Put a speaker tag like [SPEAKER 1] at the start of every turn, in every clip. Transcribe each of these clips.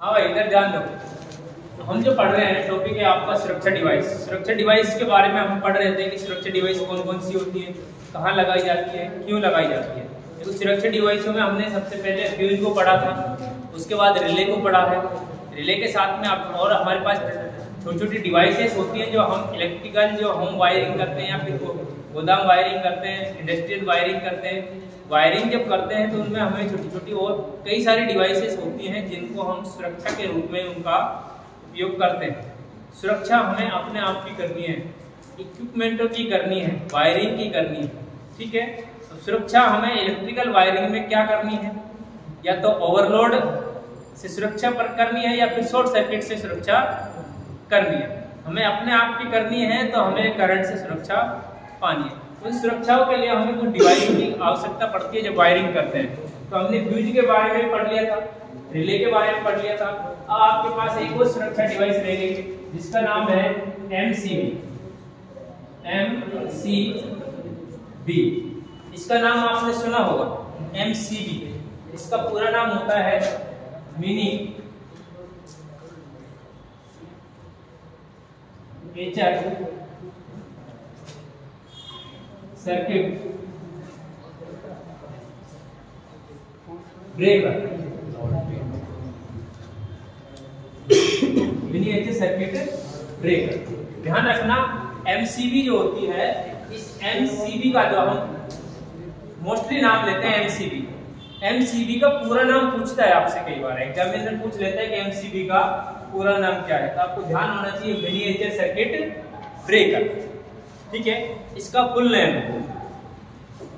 [SPEAKER 1] हाँ भाई इधर ध्यान दो। तो हम जो पढ़ रहे हैं टॉपिक है आपका सुरक्षा डिवाइस। सुरक्षा डिवाइस के बारे में हम पढ़ रहे थे कि सुरक्षा डिवाइस कौन कौन सी होती है, कहाँ लगाई जाती है, क्यों लगाई जाती है। तो सुरक्षा डिवाइसों में हमने सबसे पहले फ्यूज को पढ़ा था, उसके बाद रिले को पढ़ा है। रिले के साथ में और हमारे पास छोटी छोटी डिवाइसेस होती हैं जो हम इलेक्ट्रिकल जो हम वायरिंग करते हैं या फिर गोदाम वायरिंग करते हैं, इंडस्ट्रियल वायरिंग करते हैं। वायरिंग जब करते हैं तो उनमें हमें छोटी छोटी और कई सारी डिवाइसेस होती हैं जिनको हम सुरक्षा के रूप में उनका उपयोग करते हैं। सुरक्षा हमें अपने आप की करनी है, इक्विपमेंटों की करनी है, वायरिंग की करनी है, ठीक है। तो सुरक्षा हमें इलेक्ट्रिकल वायरिंग में क्या करनी है, या तो ओवरलोड से सुरक्षा पर करनी है या फिर शॉर्ट सर्किट से सुरक्षा करनी है। हमें अपने आप की करनी है तो हमें करंट से सुरक्षा पानी है। उन सुरक्षाओं के लिए हमें कुछ डिवाइस की आवश्यकता पड़ती है जब वायरिंग करते हैं। तो हमने फ्यूज के बारे में पढ़ लिया था, रिले के बारे में पढ़ लिया था। अब आपके पास एक और सुरक्षा डिवाइस रह गई जिसका नाम है MCB। इसका नाम आपने सुना होगा MCB। इसका पूरा नाम होता है mini circuit breaker. Miniature circuit breaker. ध्यान रखना MCB जो होती है, इस MCB का जो हम मोस्टली नाम लेते हैं MCB का पूरा नाम पूछता है आपसे, कई बार एग्जामिनर पूछ लेता है कि MCB का पूरा नाम क्या है। तो आपको ध्यान होना चाहिए मिनिएचर सर्किट ब्रेकर, ठीक है। इसका फुल नेम।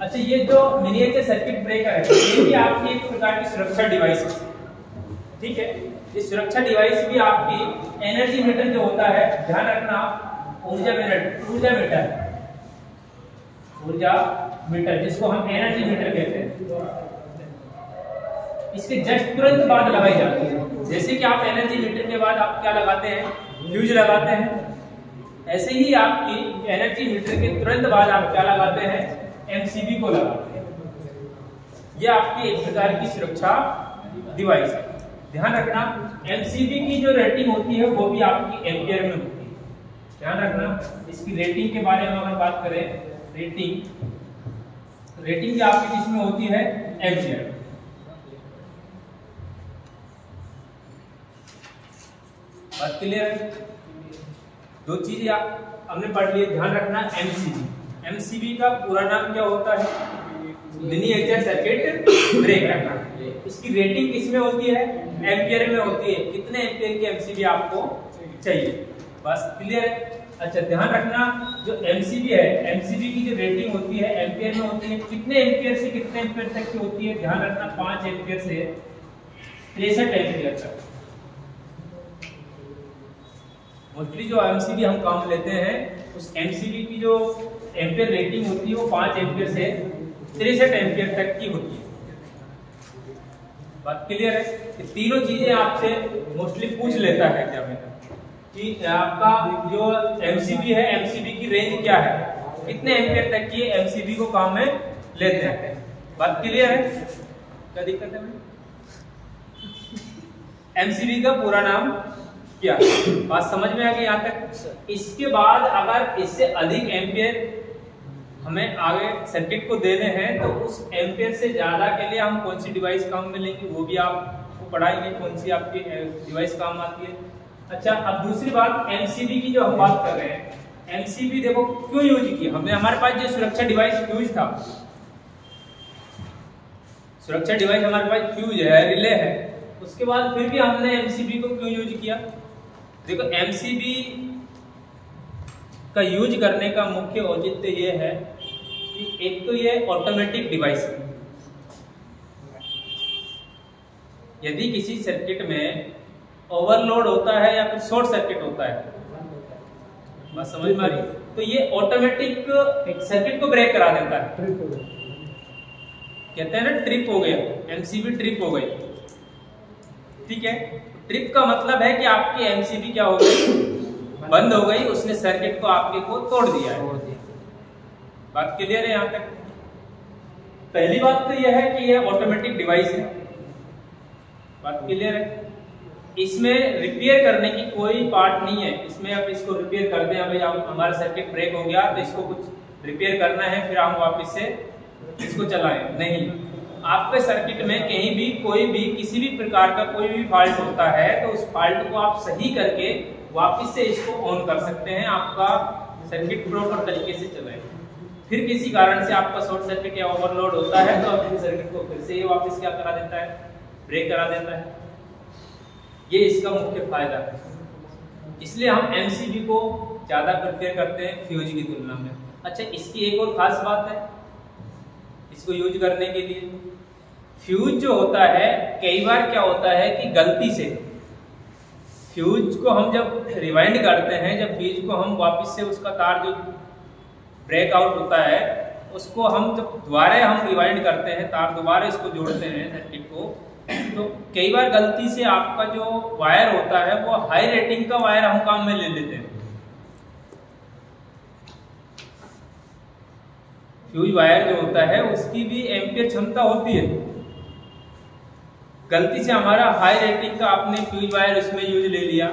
[SPEAKER 1] अच्छा, ये जो मिनिएचर सर्किट ब्रेकर है ये भी आपकी एक प्रकार की सुरक्षा डिवाइस है, ठीक है। ये सुरक्षा डिवाइस भी आपकी एनर्जी मीटर जो होता है, ध्यान रखना, ऊर्जा मीटर जिसको हम एनर्जी मीटर कहते हैं, इसके जस्ट तुरंत बाद लगाई जाती है। जैसे कि आप एनर्जी मीटर के बाद आप क्या लगाते हैं, फ्यूज लगाते हैं, ऐसे ही आपकी एनर्जी मीटर के तुरंत बाद आप क्या लगाते हैं, MCB को लगाते हैं। यह आपकी एक प्रकार की सुरक्षा डिवाइस है। ध्यान रखना MCB की जो रेटिंग होती है वो भी आपकी एम्पियर में होती है। ध्यान रखना इसकी रेटिंग के बारे में अगर बात करें, रेटिंग भी आपकी किसमें होती है, एम्पियर। बात क्लियर है। दो चीजें हमने पढ़ ली, ध्यान रखना MCB का पूरा नाम क्या होता है, मिनिएचर सर्किट ब्रेकर। इसकी रेटिंग किसमें होती है, एम्पियर में होती है। कितने एम्पियर की MCB आपको चाहिए, बस क्लियर है। अच्छा, ध्यान रखना जो MCB है, MCB की जो रेटिंग होती है एम्पियर में होती है। कितने एम्पियर से कितने एम्पियर तक की होती है, ध्यान रखना 5 एम्पियर से 63 एम्पियर तक। मोस्टली जो MCB हम काम लेते हैं उस MCB की जो एम्पियर रेटिंग होती है वो 5 एम्पियर से 63 एम्पियर तक की होती है। बात क्लियर है। ये तीनों चीजें आपसे मोस्टली पूछ लेता है एग्जामिनर कि आपका जो MCB है, MCB की रेंज क्या है, कितने एम्पियर तक की MCB को काम में लेते हैं। बात क्लियर है, क्या दिक्कत है? MCB का पूरा नाम क्या, बात समझ में आ गई यहाँ तक। इसके बाद अगर इससे अधिक एम्पियर हमें आगे सर्किट को देने हैं तो उस एम्पियर से ज्यादा के लिए हम कौन सी डिवाइस काम में लेंगे वो भी आपको पढ़ाएंगे, कौन सी आपकी डिवाइस काम आती है। अच्छा, अब दूसरी बात MCB की जो हम बात कर रहे हैं, MCB देखो क्यों यूज किया हमने। हमारे पास जो सुरक्षा डिवाइस फ्यूज था, सुरक्षा डिवाइस हमारे पास फ्यूज है, रिले है, उसके बाद फिर भी हमने MCB को क्यों यूज किया। देखो MCB का यूज करने का मुख्य औचित्य ये है कि एक तो ये ऑटोमेटिक डिवाइस है। यदि किसी सर्किट में ओवरलोड होता है या फिर शॉर्ट सर्किट होता है, बात समझ में आ रही, तो ये ऑटोमेटिक सर्किट को ब्रेक करा देता है। कहते हैं ना ट्रिप हो गया, MCB ट्रिप हो गई, ठीक है। ट्रिप का मतलब है कि आपकी MCB क्या हो गई, बंद हो गई, उसने सर्किट को आपके को तोड़ दिया है। बात क्लियर है यहाँ तक। पहली बात तो यह है कि यह ऑटोमेटिक डिवाइस है, बात क्लियर है। इसमें रिपेयर करने की कोई पार्ट नहीं है। इसमें अब इसको रिपेयर कर दें, अभी हमारा सर्किट ब्रेक हो गया तो इसको कुछ रिपेयर करना है फिर हम वापस से इसको चलाएं, नहीं। आपके सर्किट में कहीं भी कोई भी किसी भी प्रकार का कोई भी फॉल्ट होता है तो उस फॉल्ट को आप सही करके वापस से इसको ऑन कर सकते हैं, आपका सर्किट प्रॉपर तरीके से चलाए। फिर किसी कारण से आपका शॉर्ट सर्किट या ओवरलोड होता है तो अपने सर्किट को फिर से ये वापस क्या करा देता है, ब्रेक करा देता है। ये इसका मुख्य फायदा है। इसलिए हम एमसीबी को ज्यादा प्रेफर करते हैं फ्यूज की तुलना में। अच्छा, इसकी एक और खास बात है इसको यूज करने के लिए। फ्यूज जो होता है, कई बार क्या होता है कि गलती से फ्यूज को हम जब रिवाइंड करते हैं, जब फ्यूज को हम वापस से उसका तार जो ब्रेकआउट होता है उसको हम जब दोबारा हम रिवाइंड करते हैं, तार दोबारा इसको जोड़ते हैं सर्किट को, तो कई बार गलती से आपका जो वायर होता है वो हाई रेटिंग का वायर हम काम में ले लेते हैं। फ्यूज वायर जो होता है उसकी भी एम्पियर क्षमता होती है। गलती से हमारा हाई रेटिंग का आपने फ्यूज वायर उसमें यूज ले लिया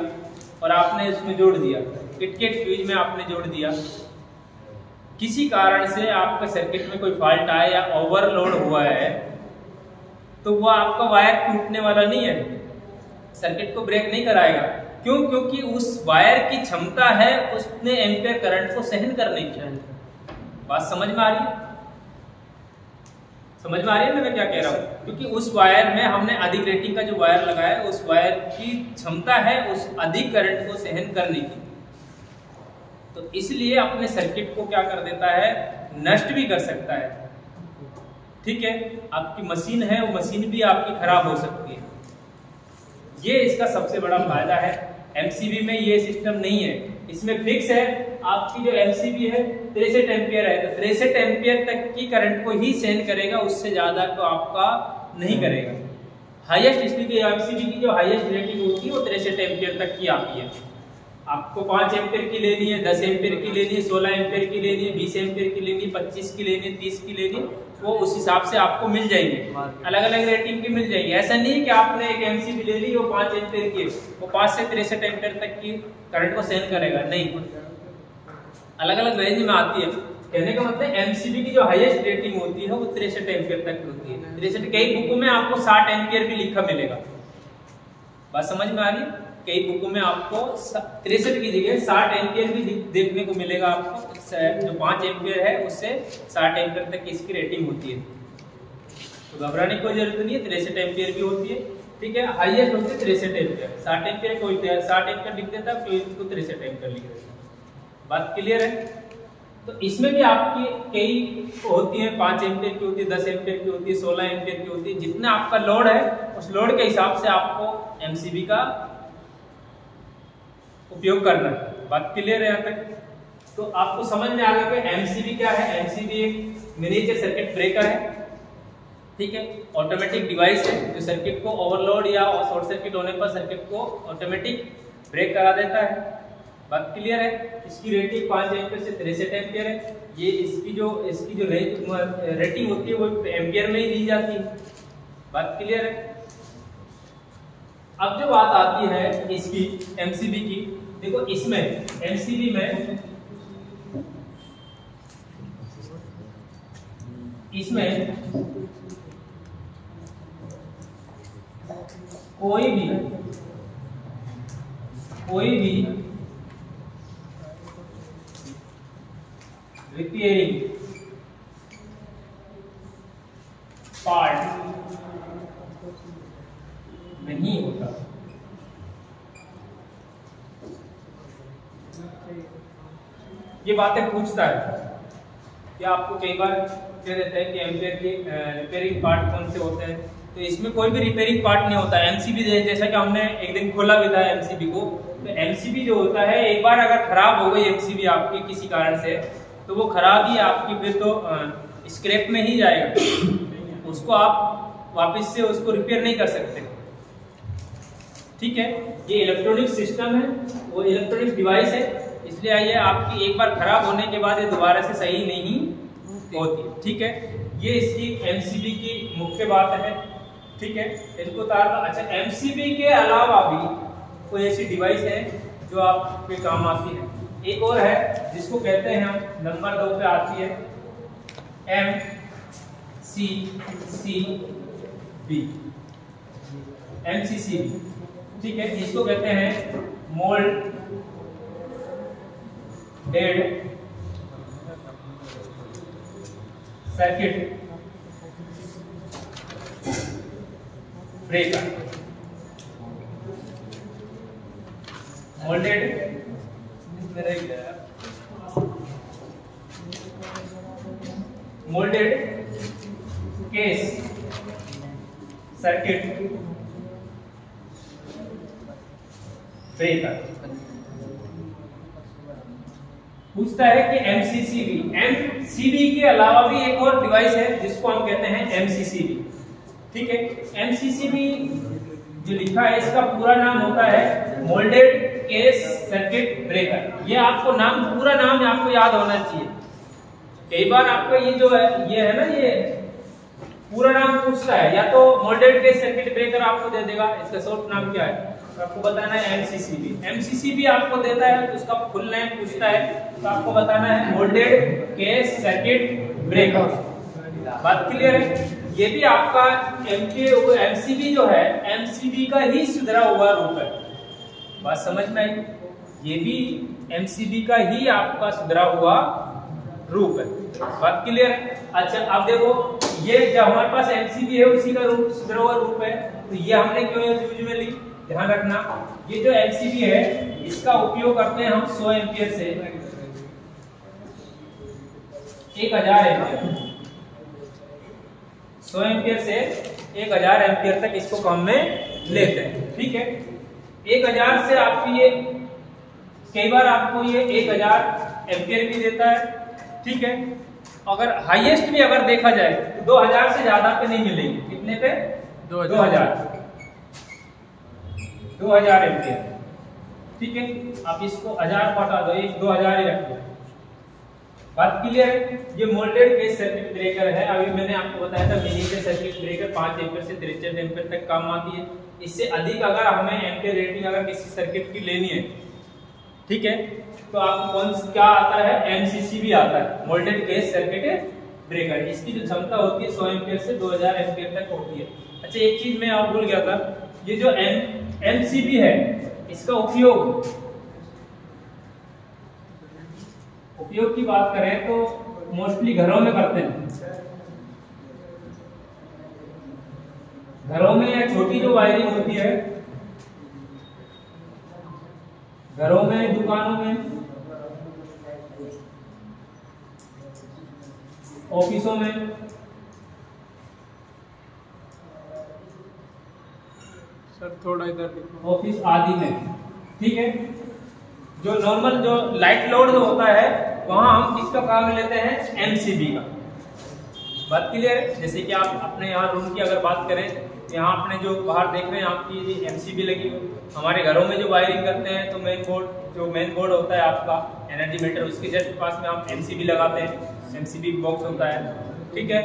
[SPEAKER 1] और आपने उसमें जोड़ दिया, किटकेट फ्यूज में आपने जोड़ दिया। किसी कारण से आपके सर्किट में कोई फॉल्ट आया या ओवरलोड हुआ है तो वो आपका वायर टूटने वाला नहीं है, सर्किट को ब्रेक नहीं कराएगा। क्यों? क्योंकि उस वायर की क्षमता है उसने एम्पियर करंट को सहन करने की। बात समझ में आ रही है? समझ में आ रही है ना मैं क्या कह रहा हूँ? क्योंकि उस वायर में हमने अधिक रेटिंग का जो वायर लगाया उस वायर की क्षमता है उस अधिक करंट को सहन करने की, तो इसलिए अपने सर्किट को क्या कर देता है, नष्ट भी कर सकता है। ठीक है, आपकी मशीन है वो मशीन भी आपकी खराब हो सकती है। ये इसका सबसे बड़ा फायदा है। एमसीबी में ये सिस्टम नहीं है, इसमें फिक्स है। आपकी जो एमसीबी है 63 एम्पियर है तो 63 एम्पियर तक की करंट को ही सहन करेगा, उससे ज्यादा तो आपका नहीं करेगा। हाईएस्ट इसलिए एमसीबी की जो हाईएस्ट रेटिंग होती है वो 63 एम्पियर तक की आती है। आपको 5 एम्पियर की लेनी है, 10 एम्पियर की लेनी है, 16 एम्पियर की लेनी है, 20 एम्पियर की लेनी है, 25 की लेनी है, 30 की लेनी है, वो उस हिसाब से आपको मिल जाएंगे, अलग अलग रेटिंग की मिल जाएगी। ऐसा नहीं है कि आपने एक एमसीबी ले ली वो 5 एम्पियर की, वो 5 से 63 एम्पियर तक की करंट को सहन करेगा, नहीं, अलग अलग रेंज में आती है। कहने का मतलब एमसीबी की जो हाईएस्ट रेटिंग होती है वो 63 एम्पियर तक होती है। 63, कई बुकों में आपको 60 एम्पियर भी लिखा मिलेगा। बात समझ में आ रही है? कई बुकों में आपको 63 की जगह 60 एम्पियर भी देखने को मिलेगा आपको। जो 5 एम्पियर है उससे 60 एम्पियर तक इसकी रेटिंग होती है, तो घबराने की कोई जरूरत नहीं है। 63 एम्पियर भी होती है, ठीक है। हाईएस्ट होती है 63 एम्पियर, 60 एम्पियर कोई 60 एम्पियर लिख देता है, कोई इसको 63 एम्पियर लिख देता है। बात क्लियर है? तो इसमें भी आपकी कई होती है, 5 एम्पियर की होती है, 10 एम्पियर की होती है, 16 एम्पियर की होती है। जितना आपका लोड है उस लोड के हिसाब से आपको एमसीबी का उपयोग करना है। बात क्लियर है यहाँ तक? तो आपको समझ में आ गया कि एमसीबी क्या है। एमसीबी एक मिनीचर सर्किट ब्रेकर है, ठीक है, ऑटोमेटिक डिवाइस है जो सर्किट को ओवरलोड या शॉर्ट सर्किट होने पर सर्किट को ऑटोमेटिक ब्रेक करा देता है। बात क्लियर है? इसकी रेटिंग 5 एम्पियर से 63 एम्पियर है। ये इसकी जो रेटिंग होती है वो एम्पियर में ही दी जाती है। बात क्लियर है? अब जो बात आती है इसकी एमसीबी की, देखो इसमें एमसीबी में इसमें कोई भी रिपेयरिंग पार्ट नहीं होता। ये बातें पूछता है कि आपको कई बार कह देता है कि एम्पियर के रिपेयरिंग पार्ट कौन से होते हैं, तो इसमें कोई भी रिपेयरिंग पार्ट नहीं होता। एमसीबी जैसा कि हमने एक दिन खोला भी था एमसीबी को, तो एमसीबी जो होता है एक बार अगर खराब हो गई एमसीबी आपकी किसी कारण से, तो वो खराब ही आपकी फिर तो स्क्रैप में ही जाएगा, उसको आप वापस से उसको रिपेयर नहीं कर सकते। ठीक है, ये इलेक्ट्रॉनिक सिस्टम है, वो इलेक्ट्रॉनिक डिवाइस है, इसलिए आइए आपकी एक बार खराब होने के बाद ये दोबारा से सही नहीं होती। ठीक है, ये इसकी एमसीबी की मुख्य बात है। ठीक है, इनको तार दो। अच्छा, एमसीबी के अलावा भी कोई ऐसी डिवाइस है जो आपके काम आती है। एक और है जिसको कहते हैं हम, नंबर 2 पे आती है MCCB। MCCB, ठीक है, इसको कहते हैं moulded circuit breaker. Moulded case circuit breaker. पूछता है कि एमसीसीबी के अलावा भी एक और डिवाइस है जिसको हम कहते हैं एमसीसीबी। ठीक है, एमसीसीबी जो लिखा है इसका पूरा नाम होता है मोल्डेड केस सर्किट ब्रेकर। ये आपको नाम, पूरा नाम आपको याद होना चाहिए। कई बार आपका ये जो है, ये है ना, ये पूरा नाम पूछता है, या तो मोल्डेड केस सर्किट ब्रेकर आपको दे देगा, इसका शॉर्ट नाम क्या है तो आपको बताना है एमसीसीबी। एमसीसीबी आपको देता है तो उसका फुल नेम पूछता है तो आपको बताना है मोल्डेड केस सर्किट ब्रेकर। बात क्लियर है? ये भी आपका एमसीबी जो है एमसीबी का ही सुधरा हुआ रूप है। बात समझ में आई? ये भी एमसीबी का ही आपका सुधरा हुआ रूप है। बात क्लियर है? अच्छा, अब देखो, ये जो हमारे पास एमसीबी है उसी का रूप, सुधरा हुआ रूप है, तो ये हमने क्यों यूज में ली, ध्यान रखना। ये जो एमसीबी है इसका उपयोग करते हैं हम 100 एम्पियर से 1000 एम्पियर, 100 एम्पियर से 1000 एम्पियर तक इसको काम में लेते हैं। ठीक है, 1000 से आपकी ये, कई बार आपको ये 1000 एम्पियर भी देता है। ठीक है, अगर हाईएस्ट भी अगर देखा जाए तो 2000 से ज्यादा पे नहीं मिलेगी। कितने पे? 2000 एम्पियर। ठीक है, आप इसको 1000 को हटा दो, 2000 ही रख दो। बात क्लियर है? ये मोल्डेड केस सर्किट ब्रेकर है। अभी मैंने आपको बताया था मिनी के सर्किट ब्रेकर 5 एम्पियर से 63 एम्पियर तक काम आती है। इससे अधिक अगर हमें एम्पियर रेटिंग अगर किसी सर्किट की लेनी है, ठीक है, तो आपको क्या आता है? एमसीसीबी आता है, मोल्डेड केस सर्किट ब्रेकर। इसकी जो क्षमता होती है 100 एम्पियर से 2000 एम्पियर तक होती है। अच्छा, एक चीज मैं आप भूल गया था, ये जो एमसीबी है इसका उपयोग की बात करें तो मोस्टली घरों में करते हैं। घरों में या छोटी जो वायरिंग होती है, घरों में, दुकानों में, ऑफिसों में,
[SPEAKER 2] सर थोड़ा इधर
[SPEAKER 1] ऑफिस आदि में। ठीक है, जो नॉर्मल जो लाइट लोड जो होता है वहां हम किसका काम लेते हैं? एमसीबी का। बात क्लियर है? जैसे कि आप अपने यहाँ रूम की अगर बात करें, यहाँ अपने जो बाहर देख रहे हैं आपकी एमसीबी लगी हो। हमारे घरों में जो वायरिंग करते हैं तो मेन बोर्ड होता है आपका एनर्जी मीटर, उसके जस्ट पास में हम एमसीबी लगाते हैं, एमसीबी बॉक्स होता है। ठीक है,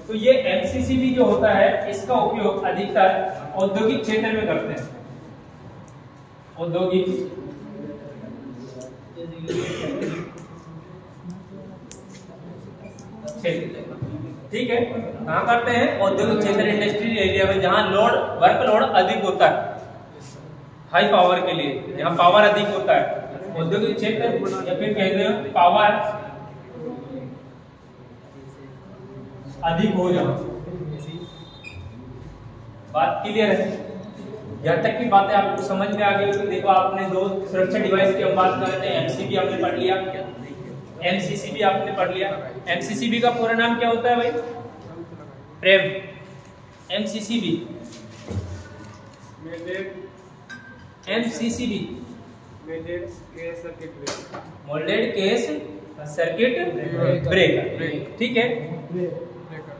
[SPEAKER 1] तो ये एमसीसीबी जो होता है इसका उपयोग अधिकतर औद्योगिक क्षेत्र में करते हैं। औद्योगिक क्षेत्र, ठीक है, कहाँ करते हैं? औद्योगिक क्षेत्र, इंडस्ट्रियल एरिया में, जहाँ वर्कलोड अधिक होता है, हाई पावर के लिए, जहाँ पावर अधिक होता है, औद्योगिक क्षेत्र, या फिर कहते हैं पावर अधिक हो जाए। बात क्लियर है? यहाँ तक की बातें आपको समझ में आ गई तो देखो, आपने दो सुरक्षा डिवाइस की हम बात कर रहे थे, एमसीबी आपने पढ़ लिया, एमसीसीबी आपने पढ़ लिया। एमसीसीबी का पूरा नाम क्या होता है भाई? Prem. MCCB, MCCB moulded case circuit breaker. ठीक है,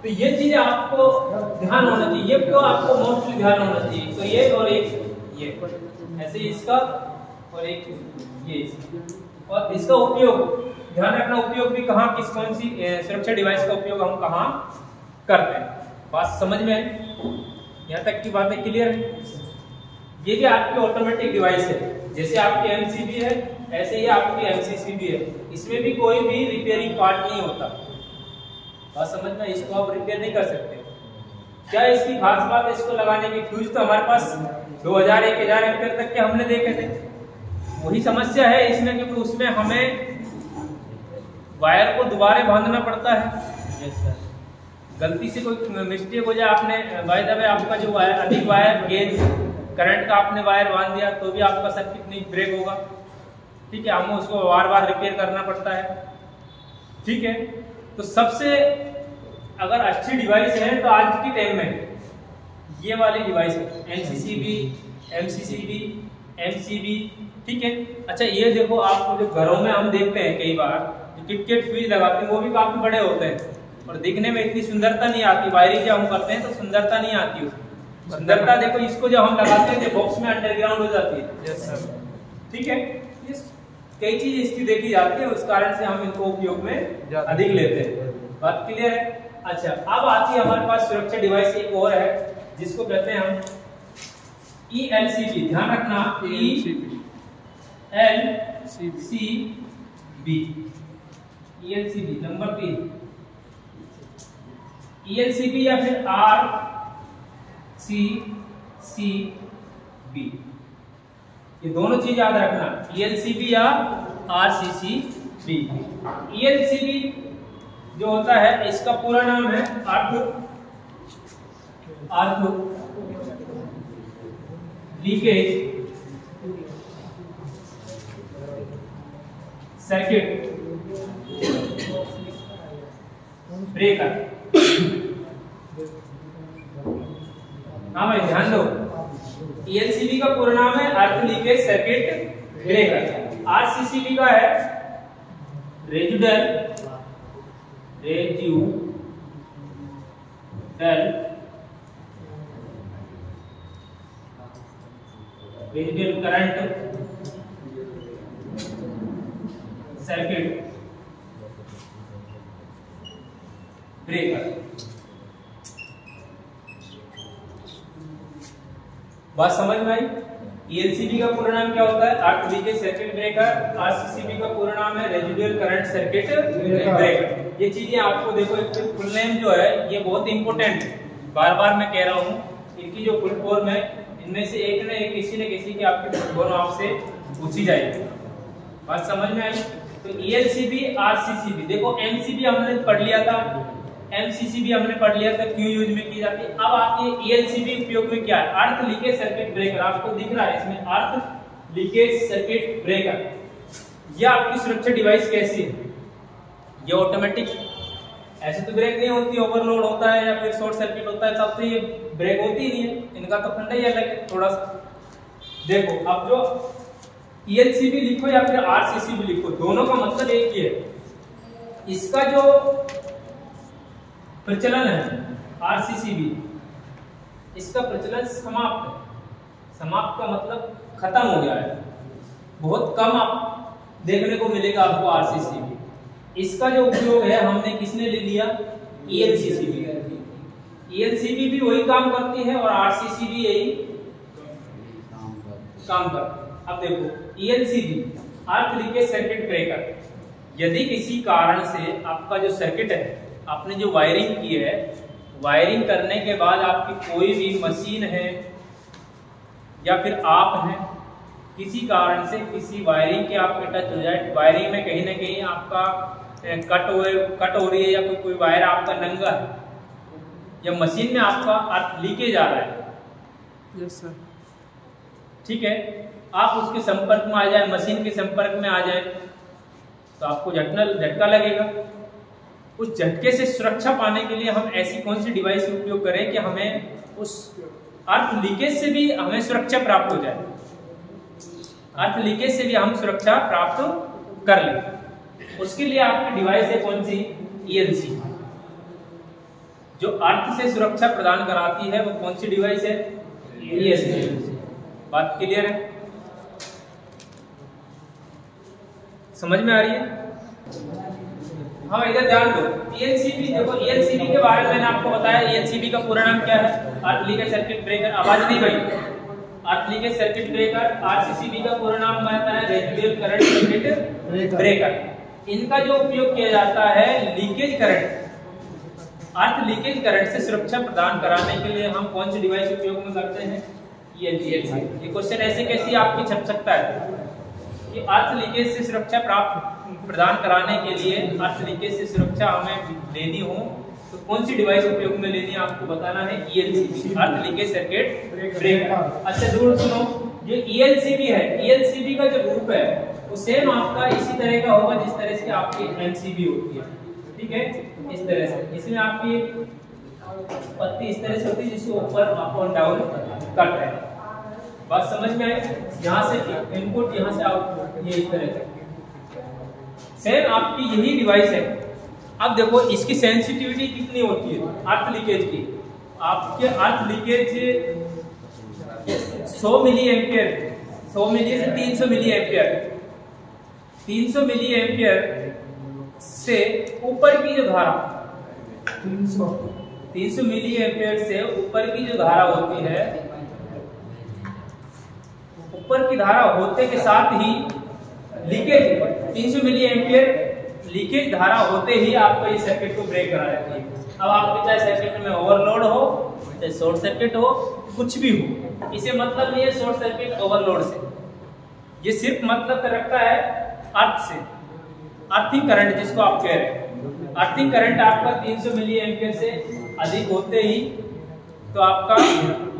[SPEAKER 1] तो ये चीज आपको ध्यान होना चाहिए, ये तो आपको मोस्टली ध्यान होना चाहिए। तो ये और एक ये ऐसे इसका और एक ये इसका, और इसका उपयोग ध्यान रखना, उपयोग भी कहाँ, कौन सी सुरक्षा डिवाइस का उपयोग हम कहाँ करते हैं। बात समझ में आई? यहाँ तक की बातें क्लियर है? ये भी आपकी ऑटोमेटिक डिवाइस है, जैसे आपकी एमसीबी है ऐसे ही आपकी एमसीसीबी है, इसमें भी कोई भी रिपेयरिंग पार्ट नहीं होता। बात समझना, इसको आप रिपेयर नहीं कर सकते। क्या इसकी खास बात है इसको लगाने की? फ्यूज तो हमारे पास 2000-1000 एम्पीयर तक के हमने देखे थे। वही समस्या है इसमें, क्योंकि उसमें हमें वायर को दोबारा बांधना पड़ता है। गलती से कोई मिस्टेक हो जाए, आपने बाय द वे आपका जो वायर अधिक वायर गेज करंट का आपने वायर बांध दिया तो भी आपका सर्किट नहीं ब्रेक होगा। ठीक है, हमें उसको बार बार रिपेयर करना पड़ता है। ठीक है, तो सबसे अगर अच्छी डिवाइस है तो आज के टाइम में ये वाली डिवाइस है, एनसीसीबी, एमसीसीबी, एमसीबी। ठीक है, अच्छा ये देखो, आपको जो घरों में हम देखते हैं कई बार किटकेट फ्यूज लगाते हैं, वो भी काफी बड़े होते हैं और दिखने में इतनी सुंदरता नहीं आती। वायरिंग जब हम करते हैं तो सुंदरता नहीं आती उसकी। सुंदरता देखो, इसको जब हम लगाते हैं बॉक्स में अंडरग्राउंड हो जाती है। Yes sir. ठीक है, कई चीज इसकी देखी जाती है, उस कारण से हम इनको उपयोग में अधिक लेते हैं। बात क्लियर है? अच्छा, अब आती है हमारे पास सुरक्षा डिवाइस एक और है जिसको कहते हैं हम ELCB। ध्यान रखना, ELCB नंबर 3, ELCB या फिर RCCB, ये दोनों चीज याद रखना, ELCB या RCCB। ELCB जो होता है इसका पूरा नाम है अर्थ लीकेज सर्किट ब्रेकर। हाँ भाई ध्यान दो, ELCB का पूरा नाम है अर्थ लीकेज सर्किट ब्रेकर। RCCB का है रेजिडुअल करंट सर्किट ब्रेकर। बात समझ में आई? ELCB का पूरा नाम क्या होता है? अर्थ लीकेज सर्किट ब्रेकर। RCCB का पूरा नाम है रेजिडुअल करंट सर्किट ब्रेकर। ये चीजें आपको देखो, एक फुल नेम जो है ये बहुत इंपॉर्टेंट है, बार बार मैं कह रहा हूँ। इनकी जो फुल फॉर्म है इनमें से एक न किसी की आपकी फुल फॉर्म आपसे पूछी जाएगी। बात समझ में आई? तो ELCB, RCCB देखो, MCB हमने पढ़ लिया था, MCCB हमने पढ़ लिया था क्यों यूज में की जाती है। अब आती है ELCB उपयोग में क्या है? अर्थ लीकेज सर्किट ब्रेकर। आपको दिख रहा है इसमें अर्थ लीकेज सर्किट ब्रेकर। यह आपकी सुरक्षा डिवाइस कैसी है? ये ऑटोमेटिक, ऐसे तो ब्रेक नहीं होती, ओवरलोड होता है या फिर शॉर्ट सर्किट होता है तब तो ये ब्रेक होती ही नहीं है। इनका तो फंडा ही अलग है थोड़ा सा। देखो, अब जो ELCB लिखो या फिर RCCB लिखो, दोनों का मतलब एक ही है। इसका जो प्रचलन है RCCB, इसका प्रचलन समाप्त है। समाप्त का मतलब खत्म हो गया है, बहुत कम आप देखने को मिलेगा आपको RCCB। इसका जो उपयोग है हमने किसने ले लिया? ELCCB। ELCB भी वही काम करती है और RCCB यही काम करती है। अब देखो, ELCB अर्थ लीकेज सर्किट ब्रेकर, यदि किसी कारण से आपका जो सर्किट है, आपने जो वायरिंग की है, वायरिंग करने के बाद आपकी कोई भी मशीन है या फिर आप हैं, किसी कारण से किसी वायरिंग के आपके टच हो जाए, वायरिंग में कहीं ना कहीं आपका कट हो रही है या कोई वायर आपका नंगा है या मशीन में आपका अर्थ लीकेज आ रहा है।
[SPEAKER 2] Yes sir.
[SPEAKER 1] ठीक है, आप उसके संपर्क में आ जाए, मशीन के संपर्क में आ जाए तो आपको झटका लगेगा। उस झटके से सुरक्षा पाने के लिए हम ऐसी कौन सी डिवाइस का उपयोग करें कि हमें उस अर्थ लीकेज से भी हमें सुरक्षा प्राप्त हो जाए, अर्थ लीकेज से भी हम सुरक्षा प्राप्त कर लें। उसके लिए आपकी डिवाइस है कौन सी? ELCB। जो अर्थ से सुरक्षा प्रदान कराती है वो कौन सी डिवाइस है? ELCB। बात क्लियर है? समझ में आ रही है? हाँ इधर ध्यान दो, ELCB देखो, ELCB के बारे में मैंने आपको बताया। ELCB का पूरा नाम क्या है? अर्थ लीकेज सर्किट ब्रेकर। आवाज नहीं भाई, अर्थ लीकेज सर्किट ब्रेकर। RCCB का पूरा नाम आता है रेसिडुअल करंट सर्किट ब्रेकर। इनका जो उपयोग किया जाता है लीकेज करंट, अर्थ लीकेज करंट से सुरक्षा प्रदान कराने के लिए हम कौन सी डिवाइस उपयोग में करते हैं? ELCB। ये क्वेश्चन ऐसे कैसे आपकी छप सकता है कि अर्थ लीकेज से सुरक्षा प्रदान कराने के लिए, अर्थ लीकेज से सुरक्षा हमें लेनी हो तो कौन सी डिवाइस उपयोग में लेनी है आपको बताना है? ELCB, अर्थ लीकेज सर्किट ब्रेकर। अच्छा दूर सुनो, जो ELCB है, ELCB का जो रूप है वो सेम आपका इसी तरह का होगा जिस तरह से आपकी MCB होती है, ठीक है, इस तरह से। इसमें आपकी पत्ती इस तरह से होती है जिसको ऊपर अप और डाउन कट है। बात समझ में आई? यहाँ से इनपुट, यहाँ से आउटपुट, ये इस तरह से सेम आपकी यही डिवाइस है। अब देखो इसकी सेंसिटिविटी कितनी होती है अर्थ लीकेज की। आपके अर्थ लीकेज 100 मिली एम्पियर, 100 मिली से 300 मिली एम्पियर, 300 मिली एम्पियर से ऊपर की जो धारा, 300 मिली एम्पियर से ऊपर की जो धारा होती है, ऊपर की धारा होते के साथ ही लीकेज 300 मिली एम्पियर लीकेज धारा होते ही आपको इस सर्किट को ब्रेक करा देती है। अब आपके चाहे सर्किट में ओवरलोड हो, चाहे शॉर्ट सर्किट हो, कुछ भी हो, इसे मतलब नहीं है शॉर्ट सर्किट ओवरलोड से। ये सिर्फ मतलब रखता है अर्थ से, अर्थिंग करंट जिसको आप कह रहे हैं। अर्थिंग करंट आपका 300 मिली एम्पियर से अधिक होते ही तो आपका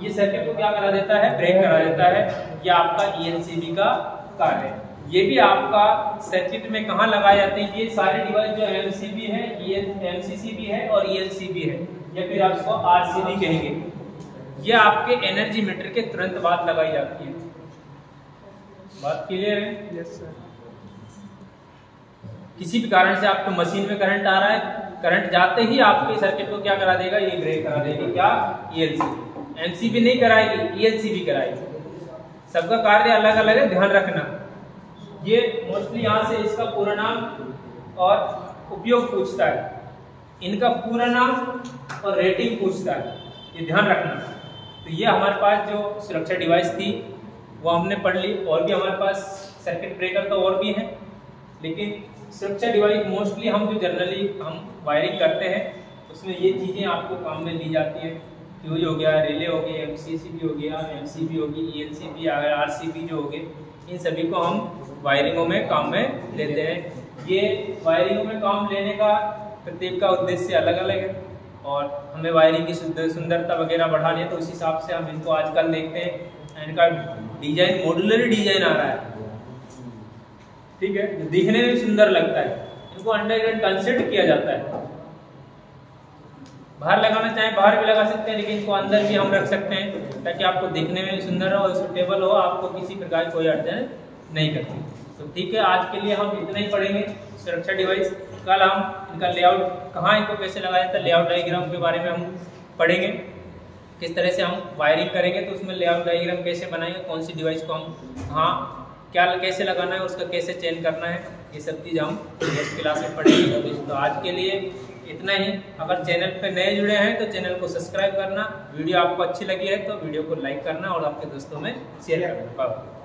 [SPEAKER 1] ये सर्किट को क्या करा देता है? ब्रेक करा देता है। ये आपका ELCB का कार्य है। ये भी आपका सर्किट में कहाँ लगाए जाते हैं? ये सारे डिवाइस जो MCB है, MCCB है और ELCB है, या फिर आप इसको RCB कहेंगे, ये आपके एनर्जी मीटर के तुरंत बाद लगाई जाती है। बात क्लियर है?
[SPEAKER 2] Yes sir.
[SPEAKER 1] किसी भी कारण से आपको मशीन में करंट आ रहा है, करंट जाते ही आपके सर्किट को क्या करा देगा? ये ब्रेक करा देगी। क्या? ELCB। MCB नहीं कराएगी, ELCB कराएगी। सबका कार्य अलग अलग है, ध्यान रखना। ये मोस्टली यहाँ से इसका पूरा नाम और उपयोग पूछता है, इनका पूरा नाम और रेटिंग पूछता है, ये ध्यान रखना। तो ये हमारे पास जो सुरक्षा डिवाइस थी वो हमने पढ़ ली। और भी हमारे पास सर्किट ब्रेकर तो और भी हैं, लेकिन सुरक्षा डिवाइस मोस्टली हम जो जनरली हम वायरिंग करते हैं उसमें ये चीज़ें आपको काम में ली जाती है। फ्यूज हो गया, रिले हो गया, MCCB हो गया, MCB होगी, ELCB आ गया, RCB जो हो गए, इन सभी को हम वायरिंगों में काम में लेते हैं। ये वायरिंगों में काम लेने का प्रत्येक का उद्देश्य अलग अलग है और हमें वायरिंग की सुंदरता वगैरह बढ़ानी है, तो उस हिसाब से हम इनको आजकल देखते हैं। इनका डिजाइन मॉड्यूलर डिजाइन आ रहा है, ठीक है, जो दिखने में सुंदर लगता है, इनको अंडरग्राउंड कंसेप्ट किया जाता है। बाहर लगाना चाहें बाहर भी लगा सकते हैं, लेकिन इनको अंदर भी हम रख सकते हैं ताकि आपको दिखने में सुंदर हो, सूटेबल हो, आपको किसी प्रकार कोई अड़चन नहीं करती। तो ठीक है, आज के लिए हम इतना ही पढ़ेंगे सुरक्षा डिवाइस। कल हम इनका लेआउट कहाँ इनको कैसे लगाया जाता है, लेआउट डायग्राम के बारे में हम पढ़ेंगे, किस तरह से हम वायरिंग करेंगे तो उसमें लेआउट डायग्राम कैसे बनाएंगे, कौन सी डिवाइस को हम हाँ क्या कैसे लगाना है, उसका कैसे चेंज करना है, ये सब चीज़ हम नेक्स्ट क्लास में पढ़ेंगे। तो आज के लिए इतना ही। अगर चैनल पे नए जुड़े हैं तो चैनल को सब्सक्राइब करना, वीडियो आपको अच्छी लगी है तो वीडियो को लाइक करना और आपके दोस्तों में शेयर करना।